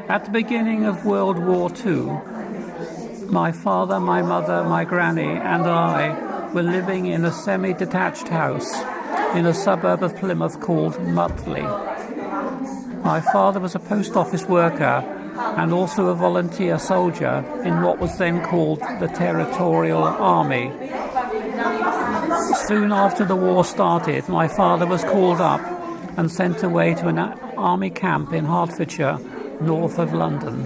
At the beginning of World War II, my father, my mother, my granny and I were living in a semi-detached house in a suburb of Plymouth called Mutley. My father was a post office worker and also a volunteer soldier in what was then called the Territorial Army. Soon after the war started, my father was called up and sent away to an army camp in Hertfordshire, north of London.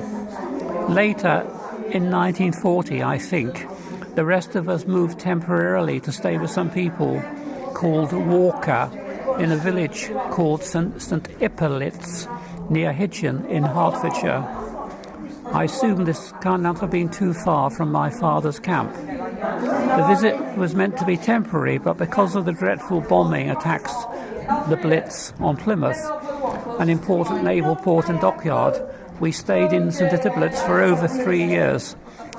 Later, in 1940, I think, the rest of us moved temporarily to stay with some people called Walker in a village called St Hippolytes near Hitchin in Hertfordshire. I assume this cannot have been too far from my father's camp. The visit was meant to be temporary, but because of the dreadful bombing attacks, the Blitz on Plymouth, an important naval port and dockyard, we stayed in St Hippolytes for over 3 years,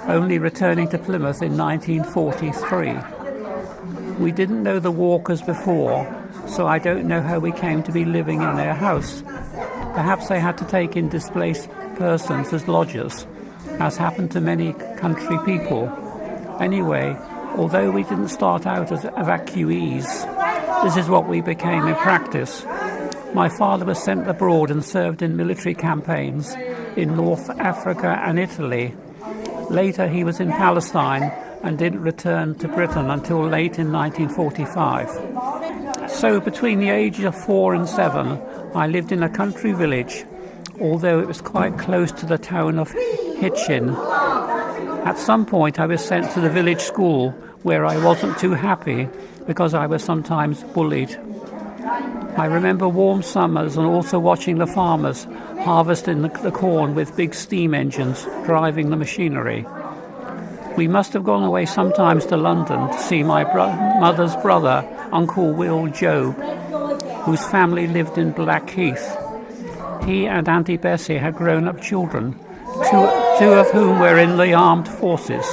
only returning to Plymouth in 1943. We didn't know the Walkers before, so I don't know how we came to be living in their house. Perhaps they had to take in displaced persons as lodgers, as happened to many country people. Anyway, although we didn't start out as evacuees, this is what we became in practice. My father was sent abroad and served in military campaigns in North Africa and Italy. Later he was in Palestine and didn't return to Britain until late in 1945. So between the ages of 4 and 7, I lived in a country village, although it was quite close to the town of Hitchin. At some point I was sent to the village school, where I wasn't too happy because I was sometimes bullied. I remember warm summers and also watching the farmers harvesting the corn with big steam engines driving the machinery. We must have gone away sometimes to London to see my mother's brother, Uncle Will Job, whose family lived in Blackheath. He and Auntie Bessie had grown-up children, two of whom were in the armed forces.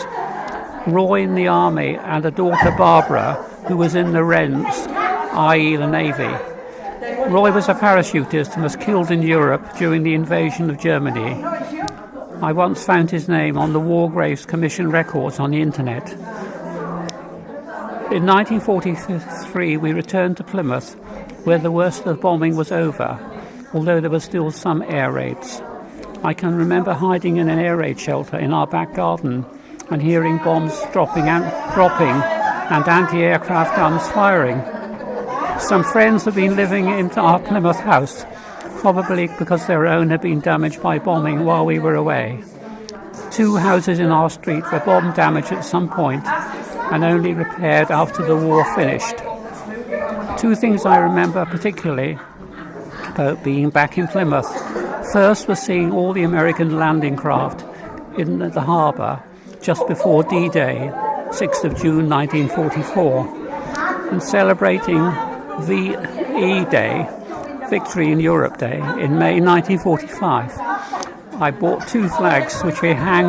Roy in the army and a daughter, Barbara, who was in the Wrens, i.e. the Navy. Roy was a parachutist and was killed in Europe during the invasion of Germany. I once found his name on the War Graves Commission records on the internet. In 1943 we returned to Plymouth, where the worst of the bombing was over, although there were still some air raids. I can remember hiding in an air raid shelter in our back garden and hearing bombs dropping and anti-aircraft guns firing. Some friends had been living in our Plymouth house, probably because their own had been damaged by bombing while we were away. 2 houses in our street were bomb damaged at some point and only repaired after the war finished. 2 things I remember particularly about being back in Plymouth. First was seeing all the American landing craft in the harbour just before D-Day, 6th of June 1944, and celebrating VE Day, Victory in Europe Day, in May 1945. I bought 2 flags which we hang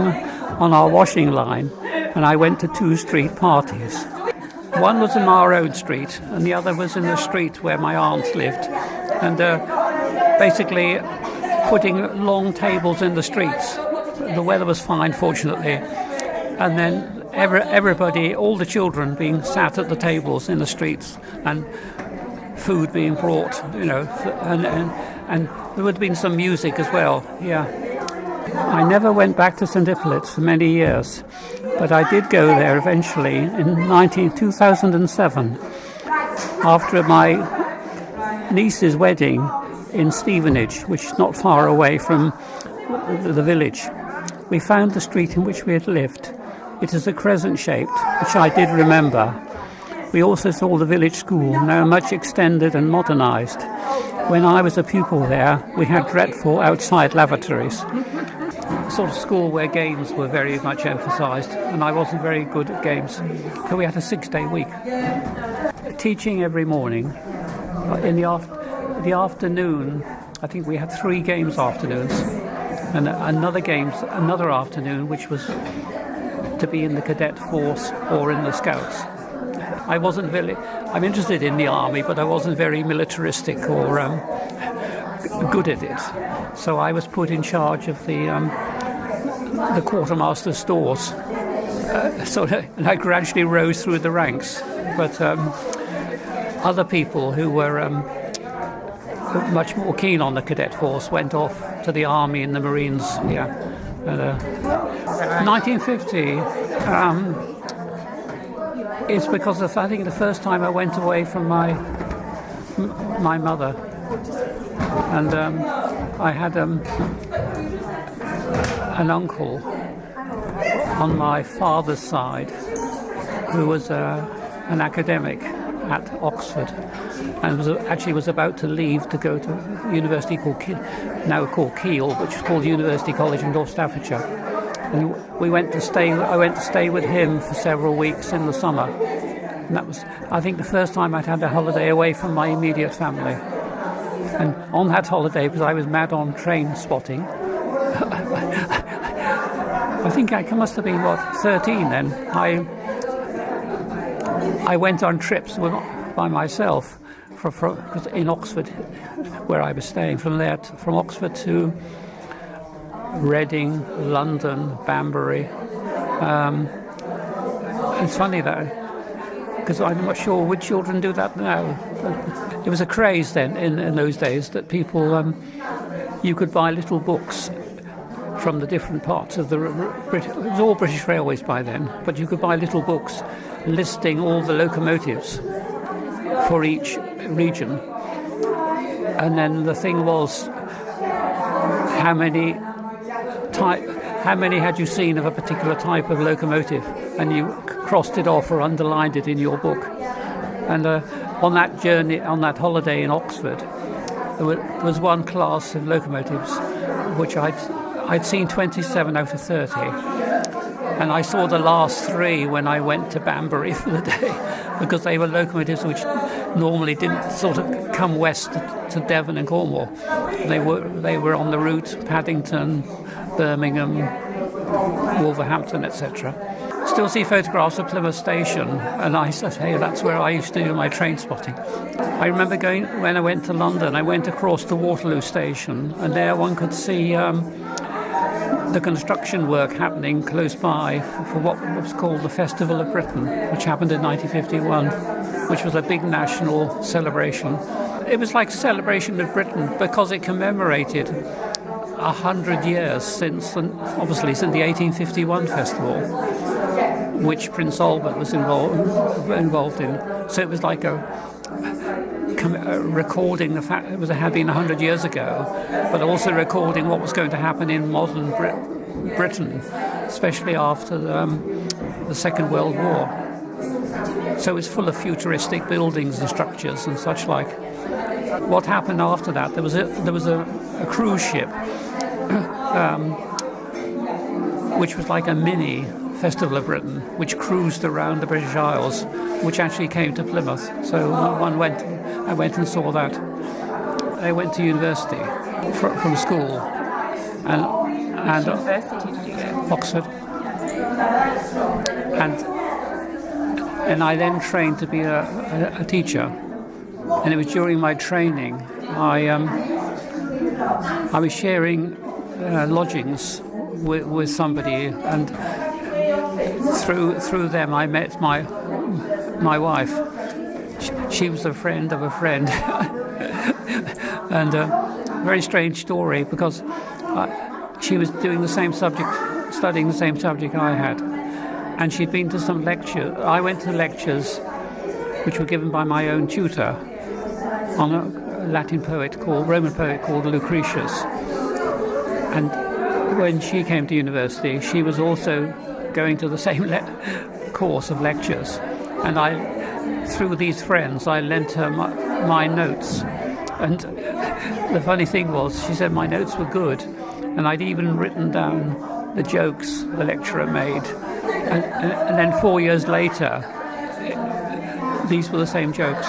on our washing line, and I went to 2 street parties. One was in our own street and the other was in the street where my aunt lived, and basically putting long tables in the streets. The weather was fine, fortunately, and then everybody, all the children being sat at the tables in the streets and food being brought, and there would have been some music as well. I never went back to St Hippolytes for many years, but I did go there eventually in 2007 after my niece's wedding in Stevenage, which is not far away from the village. We found the street in which we had lived. It is a crescent-shaped, which I did remember. We also saw the village school, now much extended and modernised. When I was a pupil there, we had dreadful outside lavatories. The sort of school where games were very much emphasised, and I wasn't very good at games. So we had a 6-day week. Teaching every morning. In the afternoon, I think we had 3 games afternoons, and another afternoon, which was to be in the cadet force or in the scouts. I'm interested in the army, but I wasn't very militaristic or good at it. So I was put in charge of the quartermaster's stores. And I gradually rose through the ranks. But other people who were much more keen on the cadet force went off to the army and the Marines. Yeah. 1950. It's because I think the first time I went away from my mother, and I had an uncle on my father's side who was an academic at Oxford, and was about to leave to go to a university now called Keele, which is called University College in North Staffordshire. And I went to stay with him for several weeks in the summer. And that was, I think, the first time I'd had a holiday away from my immediate family. And on that holiday, because I was mad on train spotting, I think I must have been, 13 then. I went on trips by myself in Oxford, where I was staying. From Oxford to Reading, London, Banbury. It's funny because I'm not sure would children do that now. It was a craze then in those days that people you could buy little books from the different parts of it was all British Railways by then, but you could buy little books listing all the locomotives for each region, and then the thing was how many had you seen of a particular type of locomotive, and you crossed it off or underlined it in your book. And on that journey, on that holiday in Oxford, there was one class of locomotives which I'd seen 27 out of 30, and I saw the last 3 when I went to Banbury for the day, because they were locomotives which normally didn't sort of come west to Devon and Cornwall. They were on the route Paddington, Birmingham, Wolverhampton, etc. Still see photographs of Plymouth Station, and I said, hey, that's where I used to do my train spotting. I remember when I went to London, I went across to Waterloo Station, and there one could see the construction work happening close by for what was called the Festival of Britain, which happened in 1951, which was a big national celebration. It was like a celebration of Britain because it commemorated 100 years since the 1851 festival, which Prince Albert was involved in. So it was like a recording the fact it had been 100 years ago, but also recording what was going to happen in modern Britain, especially after the Second World War. So it was full of futuristic buildings and structures and such like. What happened after that? There was a cruise ship, which was like a mini Festival of Britain, which cruised around the British Isles, which actually came to Plymouth. So I went and saw that. I went to university from school, and university did you go? Oxford, and I then trained to be a teacher. And it was during my training I was sharing lodgings with somebody, and through them I met my wife. She was a friend of a friend, and a very strange story because she was doing the same subject, studying the same subject I had, and she'd been to some lecture. I went to lectures which were given by my own tutor on a Roman poet called Lucretius. And when she came to university, she was also going to the same course of lectures. And through these friends, I lent her my notes. And the funny thing was, she said my notes were good, and I'd even written down the jokes the lecturer made. And then 4 years later, these were the same jokes.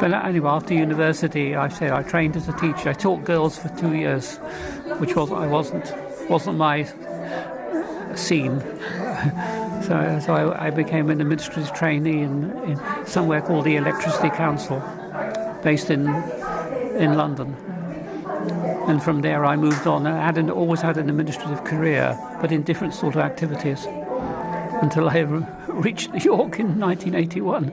But anyway, after university, I trained as a teacher. I taught girls for 2 years, which wasn't my scene. So I became an administrative trainee in somewhere called the Electricity Council, based in in London. And from there I moved on. I always had an administrative career, but in different sort of activities, until I reached New York in 1981.